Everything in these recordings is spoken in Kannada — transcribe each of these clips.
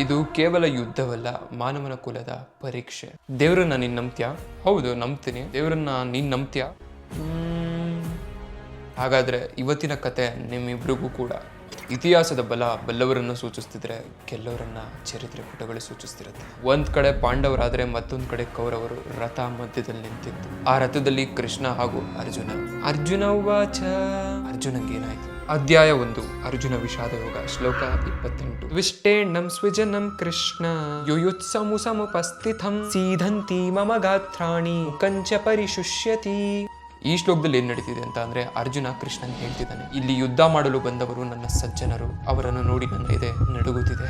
ಇದು ಕೇವಲ ಯುದ್ಧವಲ್ಲ, ಮಾನವನ ಕುಲದ ಪರೀಕ್ಷೆ. ದೇವರನ್ನ ನೀನ್ ನಂಬ್ತ್ಯಾ? ಹೌದು, ನಂಬ್ತೀನಿ. ದೇವರನ್ನ ನೀನ್ ನಂಬ್ತ್ಯಾ? ಹಾಗಾದ್ರೆ ಇವತ್ತಿನ ಕತೆ ನಿಮ್ಮಿಬ್ರಿಗೂ ಕೂಡ ಇತಿಹಾಸದ ಬಲ್ಲವರನ್ನು ಸೂಚಿಸ್ತಿದ್ರೆ, ಗೆಲ್ಲವರನ್ನ ಚರಿತ್ರೆ ಪುಟಗಳು ಸೂಚಿಸ್ತಿರುತ್ತೆ. ಒಂದ್ ಕಡೆ ಪಾಂಡವರಾದ್ರೆ ಮತ್ತೊಂದ್ ಕಡೆ ಕೌರವರು ರಥ ಮಧ್ಯದಲ್ಲಿ ನಿಂತಿತ್ತು. ಆ ರಥದಲ್ಲಿ ಕೃಷ್ಣ ಹಾಗೂ ಅರ್ಜುನ ಉವಾಚ. ಅರ್ಜುನಂಗೇನಾಯ್ತು? ಅಧ್ಯಾಯ 1 ಅರ್ಜುನ ವಿಷಾದ ಯೋಗ. ಶ್ಲೋಕ 28. ವಿಷ್ಟೇಣ್ಣಂ ಸ್ವಿಜನಂ ಕೃಷ್ಣ ಯುಯುತ್ಸಮು ಸಮುಪಸ್ಥಿತಂ ಸೀದಂತಿ ಮಮ ಗಾತ್ರಾಣಿ ಕಂಚ ಪರಿಶುಷ್ಯತಿ. ಈ ಶ್ಲೋಕದಲ್ಲಿ ಏನ್ ನಡೀತಿದೆ ಅಂತ ಅಂದ್ರೆ, ಅರ್ಜುನ ಕೃಷ್ಣನ್ ಹೇಳ್ತಿದ್ದಾನೆ, ಇಲ್ಲಿ ಯುದ್ಧ ಮಾಡಲು ಬಂದವರು ನನ್ನ ಸಜ್ಜನರು, ಅವರನ್ನು ನೋಡಿ ನನ್ನ ಎದೆ ನಡುಗುತ್ತಿದೆ.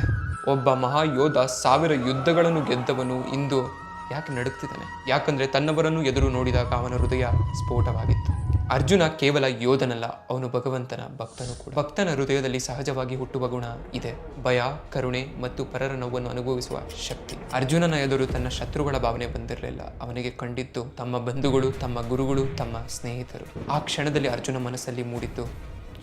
ಒಬ್ಬ ಮಹಾಯೋಧ 1000 ಯುದ್ಧಗಳನ್ನು ಗೆದ್ದವನು ಇಂದು ಯಾಕೆ ನಡುಗ್ತಿದ್ದಾನೆ? ಯಾಕಂದ್ರೆ ತನ್ನವರನ್ನು ಎದುರು ನೋಡಿದಾಗ ಅವನ ಹೃದಯ ಸ್ಫೋಟವಾಗಿತ್ತು. ಅರ್ಜುನ ಕೇವಲ ಯೋಧನಲ್ಲ, ಅವನು ಭಗವಂತನ ಭಕ್ತನು ಕೂಡ. ಭಕ್ತನ ಹೃದಯದಲ್ಲಿ ಸಹಜವಾಗಿ ಹುಟ್ಟುವ ಗುಣ ಇದೆ, ಭಯ, ಕರುಣೆ ಮತ್ತು ಪರರ ನೋವನ್ನು ಅನುಭವಿಸುವ ಶಕ್ತಿ. ಅರ್ಜುನನ ಎದುರು ತನ್ನ ಶತ್ರುಗಳ ಭಾವನೆ ಬಂದಿರಲಿಲ್ಲ. ಅವನಿಗೆ ಕಂಡಿದ್ದು ತಮ್ಮ ಬಂಧುಗಳು, ತಮ್ಮ ಗುರುಗಳು, ತಮ್ಮ ಸ್ನೇಹಿತರು. ಆ ಕ್ಷಣದಲ್ಲಿ ಅರ್ಜುನ ಮನಸ್ಸಲ್ಲಿ ಮೂಡಿದ್ದು,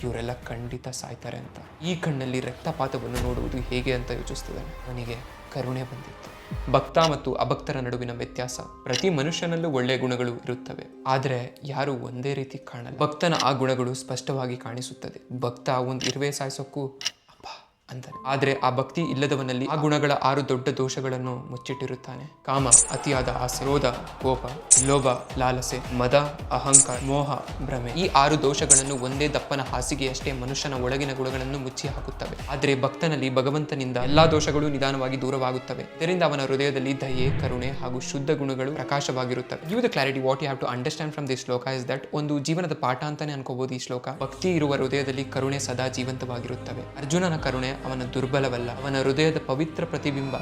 ಇವರೆಲ್ಲ ಖಂಡಿತ ಸಾಯ್ತಾರೆ ಅಂತ. ಈ ಕಣ್ಣಲ್ಲಿ ರಕ್ತಪಾತವನ್ನು ನೋಡುವುದು ಹೇಗೆ ಅಂತ ಯೋಚಿಸ್ತಿದ್ದಾನೆ. ಅವನಿಗೆ ಕರುಣೆ ಬಂದಿತ್ತು. ಭಕ್ತ ಮತ್ತು ಅಭಕ್ತರ ನಡುವಿನ ವ್ಯತ್ಯಾಸ. ಪ್ರತಿ ಮನುಷ್ಯನಲ್ಲೂ ಒಳ್ಳೆಯ ಗುಣಗಳು ಇರುತ್ತವೆ, ಆದರೆ ಯಾರು ಒಂದೇ ರೀತಿ ಕಾಣಲ್ಲ. ಭಕ್ತನ ಆ ಗುಣಗಳು ಸ್ಪಷ್ಟವಾಗಿ ಕಾಣಿಸುತ್ತದೆ. ಭಕ್ತ ಒಂದು ಇರುವೆ ಸಾಯಿಸೋಕ್ಕೂ ಅಂತಾನೆ, ಆದ್ರೆ ಆ ಭಕ್ತಿ ಇಲ್ಲದವನಲ್ಲಿ ಆ ಗುಣಗಳ 6 ದೊಡ್ಡ ದೋಷಗಳನ್ನು ಮುಚ್ಚಿಟ್ಟಿರುತ್ತಾನೆ. ಕಾಮ, ಅತಿಯಾದ ಆಸೆ, ಕ್ರೋಧ, ಕೋಪ, ಲೋಭ, ಲಾಲಸೆ, ಮದ, ಅಹಂಕಾರ, ಮೋಹ, ಭ್ರಮೆ. ಈ 6 ದೋಷಗಳನ್ನು ಒಂದೇ ದಪ್ಪನ ಹಾಸಿಗೆಯಷ್ಟೇ ಮನುಷ್ಯನ ಒಳಗಿನ ಗುಣಗಳನ್ನು ಮುಚ್ಚಿ ಹಾಕುತ್ತವೆ. ಆದರೆ ಭಕ್ತನಲ್ಲಿ ಭಗವಂತನಿಂದ ಎಲ್ಲಾ ದೋಷಗಳು ನಿಧಾನವಾಗಿ ದೂರವಾಗುತ್ತವೆ. ಇದರಿಂದ ಅವನ ಹೃದಯದಲ್ಲಿ ದಯೆ, ಕರುಣೆ ಹಾಗೂ ಶುದ್ಧ ಗುಣಗಳು ಪ್ರಕಾಶವಾಗಿರುತ್ತವೆ. Give the clarity what you have to understand from this shloka is that, ಒಂದು ಜೀವನದ ಪಾಠ ಅಂತಾನೆ ಅನ್ಕೋಬಹುದು ಈ ಶ್ಲೋಕ. ಭಕ್ತಿ ಇರುವ ಹೃದಯದಲ್ಲಿ ಕರುಣೆ ಸದಾ ಜೀವಂತವಾಗಿರುತ್ತವೆ. ಅರ್ಜುನನ ಕರುಣೆ ಅವನ ದುರ್ಬಲವಲ್ಲ, ಅವನ ಹೃದಯದ ಪವಿತ್ರ ಪ್ರತಿಬಿಂಬ.